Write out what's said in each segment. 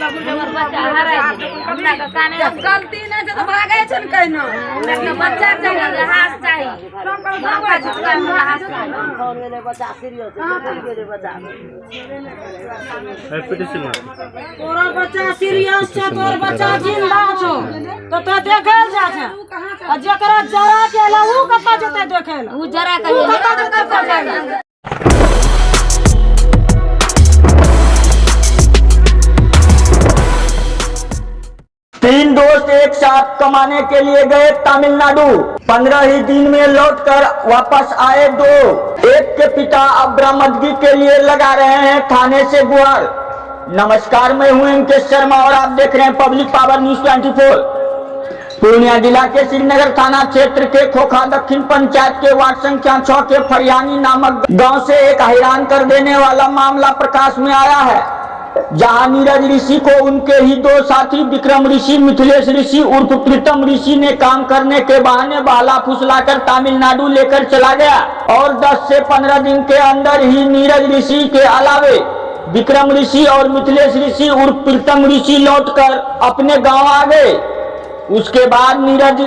बच्चा हरा हमरा का काने गलती नहीं से तो भागे छन कहनो बच्चा चाहिए हाथ चाहिए कौन गेले बच्चा सीरियस गेले बच्चा तोरा बच्चा सीरियस छ तोर बच्चा जिंदा छ तो देखल जा छ आ जेकरा जरा केला उ कता जते देखेला उ जरा के कता जते देखेला। तीन दोस्त एक साथ कमाने के लिए गए तमिलनाडु। 15 ही दिन में लौटकर वापस आए दो। एक के पिता अब बरामदगी के लिए लगा रहे हैं थाने से गुहार। नमस्कार, मैं हूं इनके शर्मा और आप देख रहे हैं पब्लिक पावर न्यूज 24। पूर्णिया जिला के श्रीनगर थाना क्षेत्र के खोखा दक्षिण पंचायत के वार्ड संख्या 6 के फरियानी नामक गांव से एक हैरान कर देने वाला मामला प्रकाश में आया है, जहां नीरज ऋषि को उनके ही दो साथी विक्रम ऋषि, मिथिलेश ऋषि उर्फ प्रीतम ऋषि ने काम करने के बहाने बहला फुसलाकर तमिलनाडु लेकर चला गया और 10 से 15 दिन के अंदर ही नीरज ऋषि के अलावे विक्रम ऋषि और मिथिलेश ऋषि उर्फ प्रीतम ऋषि लौटकर अपने गांव आ गए। उसके बाद नीरज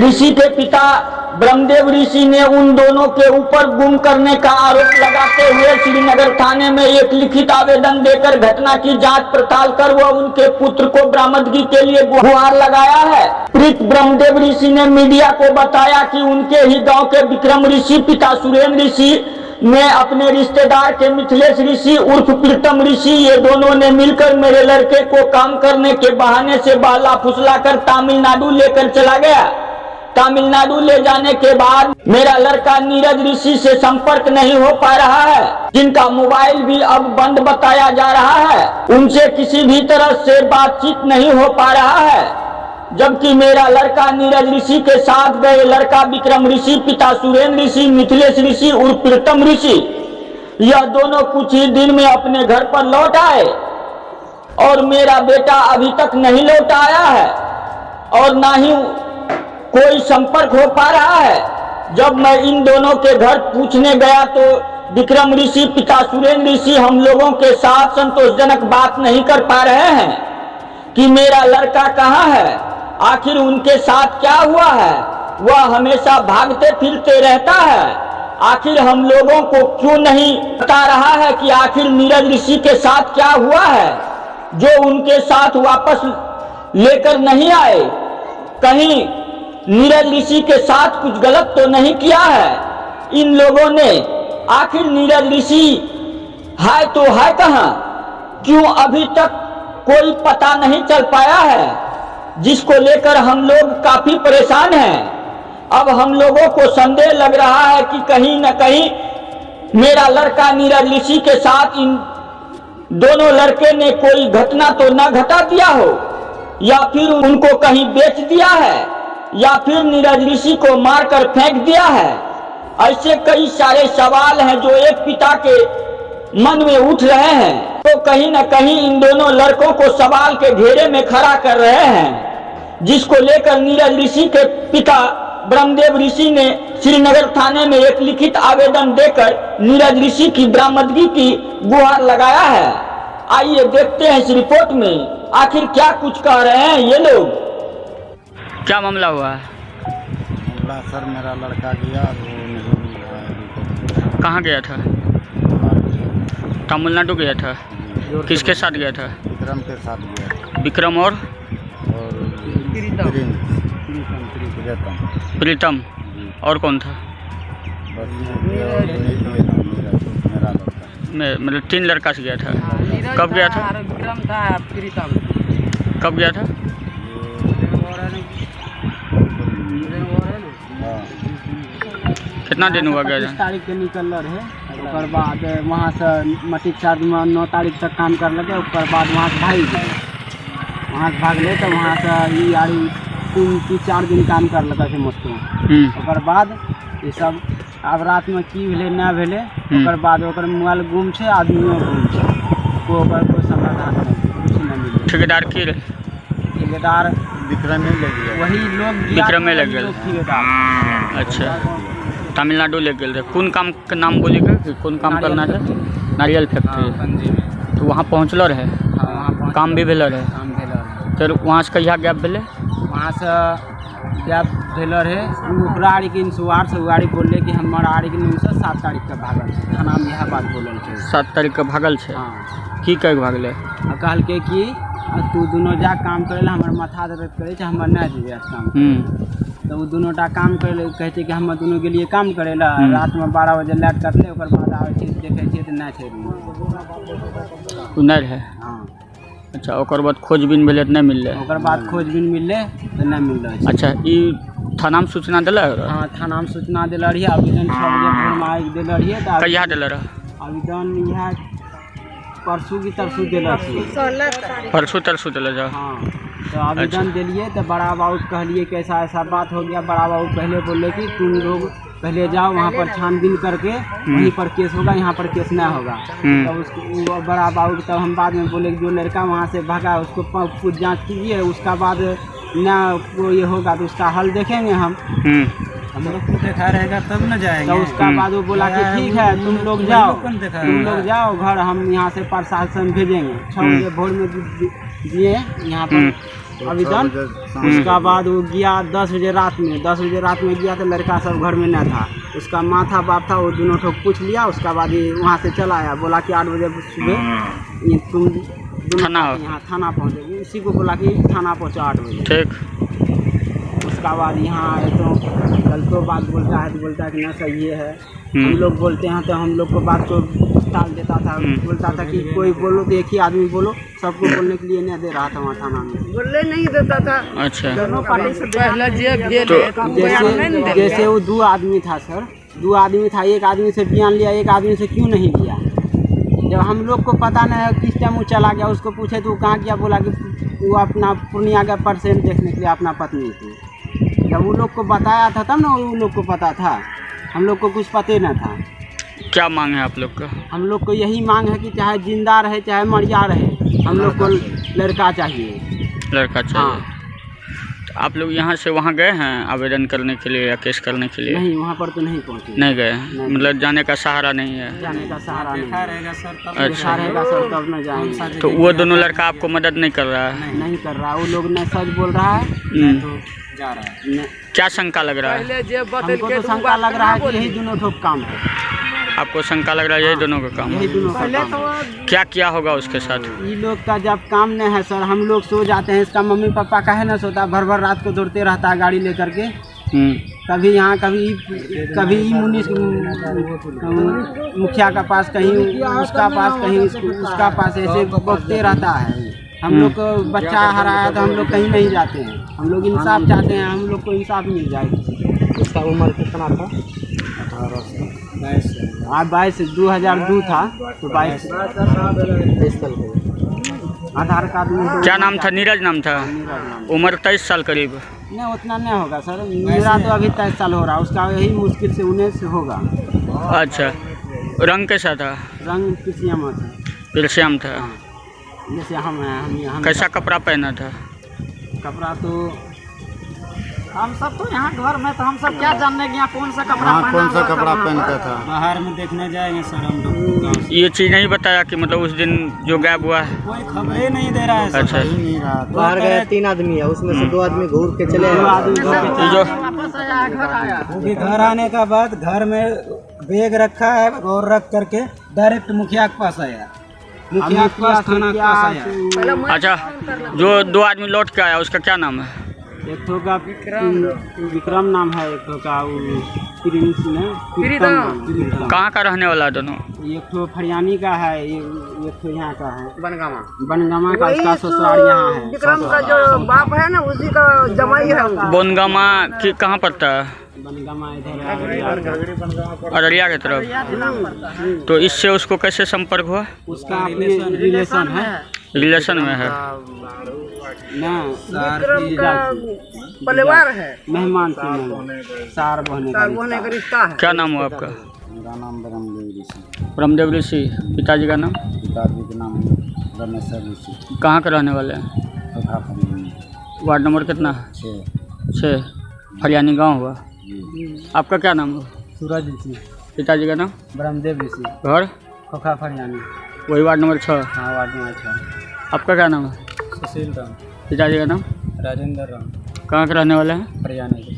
ऋषि के पिता ब्रह्मदेव ऋषि ने उन दोनों के ऊपर गुम करने का आरोप लगाते हुए श्रीनगर थाने में एक लिखित आवेदन देकर घटना की जांच पड़ताल कर वह उनके पुत्र को बरामदगी के लिए गुहार लगाया है। प्रीत ब्रह्मदेव ऋषि ने मीडिया को बताया कि उनके ही गांव के विक्रम ऋषि पिता सुरेंद्र ऋषि ने अपने रिश्तेदार के मिथिलेश ऋषि उर्फ प्रीतम ऋषि, ये दोनों ने मिलकर मेरे लड़के को काम करने के बहाने से बहला फुसलाकर तमिलनाडु लेकर चला गया। तमिलनाडु ले जाने के बाद मेरा लड़का नीरज ऋषि से संपर्क नहीं हो पा रहा है, जिनका मोबाइल भी अब बंद बताया जा रहा है। उनसे किसी भी तरह से बातचीत नहीं हो पा रहा है, जबकि मेरा लड़का नीरज ऋषि के साथ गए लड़का विक्रम ऋषि, पिता सुरेंद्र ऋषि, मिथिलेश ऋषि उर्फ प्रीतम ऋषि, यह दोनों कुछ ही दिन में अपने घर पर लौट आए और मेरा बेटा अभी तक नहीं लौट आया है और ना ही कोई संपर्क हो पा रहा है। जब मैं इन दोनों के घर पूछने गया तो विक्रम ऋषि, पिता सुरेंद्र ऋषि हम लोगों के साथ संतोषजनक बात नहीं कर पा रहे हैं कि मेरा लड़का कहाँ है, आखिर उनके साथ क्या हुआ है। वह हमेशा भागते फिरते रहता है, आखिर हम लोगों को क्यों नहीं बता रहा है कि आखिर नीरज ऋषि के साथ क्या हुआ है, जो उनके साथ वापस लेकर नहीं आए। कहीं नीरज ऋषि के साथ कुछ गलत तो नहीं किया है इन लोगों ने। आखिर नीरज ऋषि है तो है कहाँ, क्यों अभी तक कोई पता नहीं चल पाया है, जिसको लेकर हम लोग काफी परेशान हैं। अब हम लोगों को संदेह लग रहा है कि कहीं न कहीं मेरा लड़का नीरज ऋषि के साथ इन दोनों लड़के ने कोई घटना तो न घटा दिया हो, या फिर उनको कहीं बेच दिया है, या फिर नीरज ऋषि को मारकर फेंक दिया है। ऐसे कई सारे सवाल हैं जो एक पिता के मन में उठ रहे हैं, तो कहीं न कहीं इन दोनों लड़कों को सवाल के घेरे में खड़ा कर रहे हैं, जिसको लेकर नीरज ऋषि के पिता ब्रह्मदेव ऋषि ने श्रीनगर थाने में एक लिखित आवेदन देकर नीरज ऋषि की बरामदगी की गुहार लगाया है। आइए देखते हैं इस रिपोर्ट में आखिर क्या कुछ कह रहे हैं ये लोग। क्या मामला हुआ है? मामला सर, मेरा लड़का गया वो नहीं मिला। कहाँ गया था? तमिलनाडु गया था। किसके साथ गया था? विक्रम के साथ गया। विक्रम और प्रीतम और कौन था? बस मेरा लड़का। मतलब 3 लड़का से गया था। कब गया था? विक्रम था, प्रीतम। कब गया था? कितना दिन हुआ गया? 25 तारीख के निकल रहे, उसके बाद वहाँ से मटिक चार्ज में 9 तारीख तक काम कर लगे। उसके बाद वहाँ से भाग गए, तो वहाँ से 3-4 दिन काम कर लगा थे मस्त। उसके बाद ये सब अब रात में की भेले ना भेले, उसके बाद ओकर मोबाइल गुम छे, आदमियों गुम छे, कोई समाधान नहीं, कुछ नहीं मिले। ठेकेदार की? ठेकेदार विक्रम में लग गया। वही लोग विक्रम में लग गया। ठेकेदार। अच्छा, तमिलनाडु ले गए थे। कौन काम का नाम बोलेगा कि कौन काम करना था? नारियल फैक्ट्री। तो वहाँ पहुँचल रहे? वहाँ काम भी भेल रहे काम भेल रहे। फिर वहाँ से कहिया गैप भेले? वहाँ से गैप भेल रहे ओकरा आड़ी के इंसुआर से गाड़ी बोलले कि हमारा आड़ी के न्यूज़ 7 तारीख के भागल छै। थाना में यह बात बोलल छै। 7 तारीख के भागल छै। हाँ की कह भागले? आ कहलकै कि तू दोनों जा काम करे ला, हमर माथा दर्द करे छै, हमर नहीं जेबे काम। तो वो दोनों टा काम करे ले कहै छै कि हम दोनों गेलिए काम करे ला। रात में 12 बजे लाइट कटले, ओकर बाद आबै छै देखै छियै तऽ नहीं छै रूम। तू नहीं रहे? हाँ। अच्छा, ओकर बाद खोजबीन भेले तो नहीं मिलले? ओकर बाद खोजबीन मिलले तो नहीं मिल रहा है। अच्छा, ई थाना में सूचना दिला? हाँ, थाना में सूचना दिला रही। आवेदन 6 बजे भोर में आके दिला रही। तो कहिया दिला रहा? आवेदन यह परसों की तरसों दिला रही। परसों तरसों दिला जा? हाँ, तो आवेदन दिलिए तो बड़ा बाबू कहलिए कि ऐसा ऐसा बात हो गया। बड़ा बाबू पहले बोले कि तुम लोग पहले जाओ वहाँ पर छानबीन करके वहीं पर केस होगा, यहाँ पर केस नहीं होगा। तब उसको बड़ा बाबू तब हम बाद में बोले कि जो लड़का वहाँ से भागा उसको पूछ जाँच कीजिए, उसका बाद ना वो ये होगा तो उसका हल देखेंगे हम लोग को देखा रहेगा तब न जाएंगे। तो उसका बाद वो बोला कि ठीक है तुम लोग जाओ घर, हम यहाँ से प्रशासन भेजेंगे। 6 बजे भोर में दिए यहाँ पर आवेदन। उसका बाद वो गया 10 बजे रात में गया तो लड़का सब घर में न था। उसका माँ था बाप था, वो दोनों ठोक पूछ लिया। उसका बाद ये वहाँ से चला आया, बोला कि 8 बजे सुबह तुम यहाँ थाना पहुँचे। उसी को बोला कि थाना पहुँचो 8 बजे। ठीक। उसका बाद यहाँ आए तो कल तो बात बोलता है कि ना सही है। हम लोग बोलते हैं तो हम लोग को बात को टाल देता था। बोलता था कि कोई बोलो तो एक ही आदमी बोलो, सबको बोलने के लिए नहीं दे रहा था वहाँ थाना में, बोलने नहीं देता था। अच्छा, दोनों पार्टी से जैसे वो 2 आदमी था सर, 2 आदमी था। एक आदमी से बयान लिया, एक आदमी से क्यों नहीं लिया? जब हम लोग को पता नहीं है किस टाइम वो चला गया, उसको पूछे तो वो कहाँ गया, बोला कि वो अपना पूर्णिया का परसेंट देखने के लिए अपना पत्नी थी। जब वो लोग को बताया था तब ना वो लोग को पता था, हम लोग को कुछ पता न था। क्या मांग है आप लोग का? हम लोग को यही मांग है कि चाहे जिंदा रहे चाहे मरिया रहे, हम लोग को लड़का चाहिए। लड़का चाहिए। हाँ। तो आप लोग यहाँ से वहाँ गए हैं आवेदन करने के लिए या केस करने के लिए? नहीं, वहाँ पर तो नहीं पहुँचे। नहीं गए? मतलब जाने का सहारा नहीं है? जाने का सहारा नहीं रहेगा सर, तब अच्छा रहेगा सर, तब न जाएंगे। तो वो दोनों लड़का आपको मदद नहीं कर रहा है? नहीं कर रहा, वो लोग न सच बोल रहा है न तो जा रहा है। क्या शंका लग रहा है? हमको तो शंका लग रहा है कि यही दोनों ठोक काम है। आपको शंका लग रहा है यही दोनों का काम? यही दोनों का काम। क्या किया होगा उसके साथ? ये लोग का जब काम नहीं है सर, हम लोग सो जाते हैं। इसका मम्मी पापा काहे ना सोता, भर रात को दौड़ते रहता है गाड़ी लेकर के। कभी यहाँ कभी मुखिया का पास, कहीं उसका पास, कहीं उसका पास, ऐसे बकते रहता है। हम लोग को बच्चा हराया तो हम लोग कहीं नहीं जाते हैं। हम लोग इंसाफ चाहते हैं, हम लोग को इंसाफ मिल जाए। उसका उम्र कितना था? 22 2002 था तो 22 आधार कार्ड में। क्या नाम था? नीरज नाम था। उम्र 23 साल करीब? नहीं, उतना नहीं होगा सर, मेरा तो अभी 23 साल हो रहा, उसका यही मुश्किल से 19 होगा। अच्छा, रंग कैसा था? रंग पिसियामा था। पिरश्याम था। जैसे हम कैसा कपड़ा पहना था? कपड़ा तो हम सब तो यहाँ घर में तो हम सब क्या जानने कि यहाँ कौन सा कपड़ा पहनता था? बाहर में देखने जाएंगे सर हम लोग। ये चीज़ नहीं बताया कि मतलब उस दिन जो गायब हुआ है? कोई खबरें नहीं दे रहा है सर। अच्छा, नहीं रहा। बाहर गए 3 आदमी है, उसमें से 2 आदमी घूर के चले ये जो वो भी घर आने का बाद घर में बैग रखा है और रख करके डायरेक्ट मुखिया के पास आया। मुखिया के पास, थाना के पास आया। अच्छा, जो 2 आदमी लौट के आया उसका क्या नाम है? एक तो का विक्रम नाम है, एक तो का प्रीतम। कहाँ का रहने वाला है दोनों? एक तो फरियानी का है, एक तो यहाँ का है बनगामा का। उसका ससुराल यहाँ है। विक्रम का जो बाप है ना उसी का जमाई है। बनगामा की कहाँ पड़ता है? बनगामा इधर अररिया की तरफ। तो इससे उसको कैसे संपर्क हुआ? उसका रिलेशन है, रिलेशन में है ना। विक्रम का परिवार है, मेहमान सार बहने का रिश्ता है। क्या नाम हुआ आपका? मेरा नाम ब्रह्मदेव ऋषि। ब्रह्मदेव ऋषि। पिताजी का नाम? पिताजी का नाम रमेश्वर ऋषि। कहाँ के रहने वाले हैं? वार्ड नंबर कितना? 6। फरियानी गांव हुआ। आपका क्या नाम हुआ? सूरज ऋषि। पिताजी का नाम? ब्रह्मदेव ऋषि। घर? खोखा फरियानी। वही वार्ड नंबर 6? हाँ, वार्ड नंबर 6। आपका क्या नाम है? सुशील राम, पिताजी का नाम? राजेंद्र राम, कहाँ के रहने वाले हैं? हरियाणा के।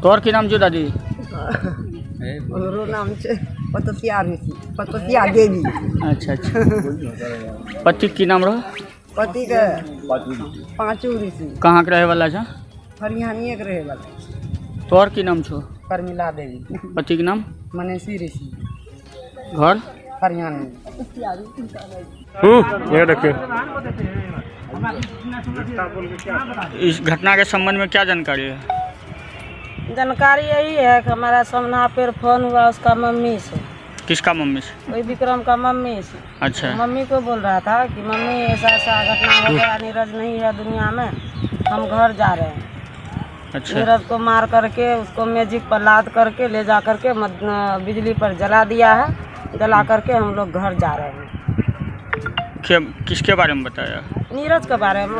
तोर की नाम जो दादी? हमरो नाम छै पतसिया ऋषि, पतसिया देवी। अच्छा अच्छा। पति की नाम रहो? पति के पांचू ऋषि, कहाँ के रहे वाला छा? हरियाणिए के रहे वाला। तोर की नाम छो? परमिला देवी। पति के नाम? मनेशी ऋषि, घर? हरियाणा में। ये देखिए। इस घटना के संबंध में क्या जानकारी है? जानकारी यही है कि हमारा सामना पर फोन हुआ उसका मम्मी से। किसका मम्मी से? वही विक्रम का मम्मी से। अच्छा। मम्मी को बोल रहा था कि मम्मी ऐसा ऐसा घटना हो गया, नीरज नहीं है दुनिया में, हम घर जा रहे हैं। अच्छा। नीरज को मार करके उसको मैजिक पर लाद करके ले जा करके बिजली पर जला दिया है, जला करके हम लोग घर जा रहे हैं। किसके बारे में बताया? नीरज के बारे में।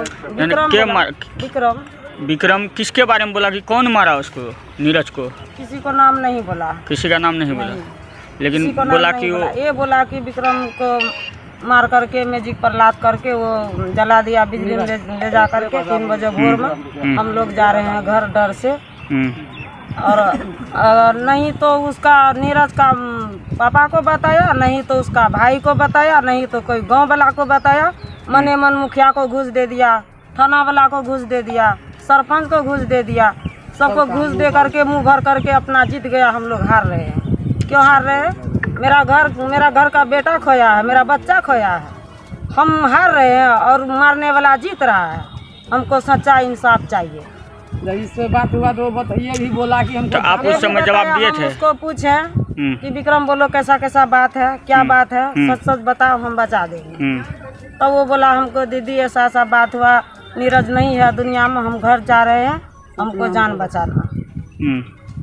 विक्रम विक्रम किसके बारे में बोला कि कौन मारा उसको, नीरज को? किसी को नाम नहीं बोला। किसी का नाम नहीं बोला, लेकिन किसी को नाम बोला नहीं कि वो बोला। ये बोला कि विक्रम को मार करके मैजिक पर लाद करके वो जला दिया, बिजली में ले जा करके 3 बजे भोर में। हम लोग जा रहे हैं घर डर से। और नहीं तो उसका नीरज का पापा को बताया, नहीं तो उसका भाई को बताया, नहीं तो कोई गांव वाला को बताया। मने मन मुखिया को घूस दे दिया, थाना वाला को घूस दे दिया, सरपंच को घूस दे दिया, सबको घूस दे करके मुंह भर करके अपना जीत गया। हम लोग हार रहे हैं। क्यों हार रहे हैं? मेरा घर का बेटा खोया है, मेरा बच्चा खोया है, हम हार रहे हैं और मारने वाला जीत रहा है। हमको सच्चा इंसाफ चाहिए। जब इससे बात हुआ तो ये भी बोला कि हमको तो आप उस समय जवाब दिए थे? उसको पूछे कि विक्रम बोलो कैसा कैसा बात है, क्या बात है, सच सच बताओ, हम बचा देंगे। तो वो बोला हमको दीदी ऐसा ऐसा बात हुआ, नीरज नहीं है दुनिया में, हम घर जा रहे हैं, हमको जान बचाना।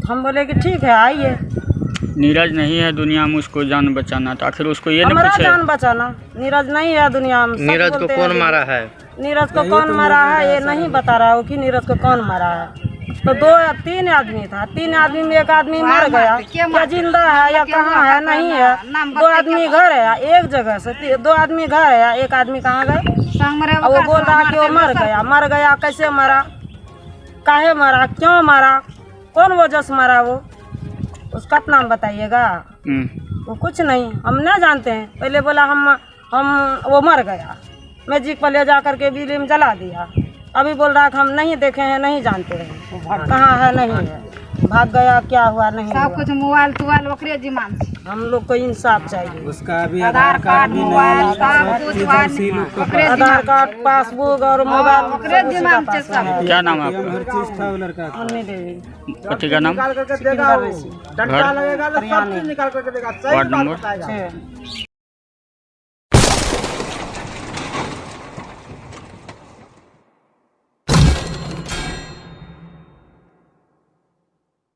हम बोले कि ठीक है आइए। नीरज नहीं है दुनिया में, उसको जान बचाना। तो आखिर उसको ये नहीं हमारा पूछे? जान बचाना। नीरज नहीं है दुनिया में। नीरज को कौन मारा है? नीरज को कौन मारा है ये नहीं बता रहा हो कि नीरज को कौन मारा है। तो 2 या 3 आदमी था, 3 आदमी में 1 आदमी मर गया, या जिंदा है या कहाँ है नहीं है। 2 आदमी घर है, एक जगह से 2 आदमी घर है, 1 आदमी कहाँ गए? वो बोल रहा कि वो मर गया। मर गया कैसे मरा, काहे मरा, क्यों मरा, कौन वजह से मरा, वो उसका नाम बताइएगा। वो कुछ नहीं, हम न जानते हैं। पहले बोला हम वो मर गया, मैजिक पर ले जा करके बिजली में जला दिया। अभी बोल रहा कि हम नहीं देखे हैं, नहीं जानते हैं, कहाँ है नहीं है, भाग गया, क्या हुआ नहीं हुआ। सब कुछ मोबाइल तुबाइल ओकरे जिम्मा में। हम लोग को इंसाफ चाहिए। उसका अभी आधार कार्ड, मोबाइल, सब कुछ आधार कार्ड, पासबुक और मोबाइल ओकरे जिम्मा में सब। क्या नाम है आपका? हर चीज था वो लड़का का। मम्मी देवी। पति का नाम? सिकंदर ऋषि। घर? Ward number? 6।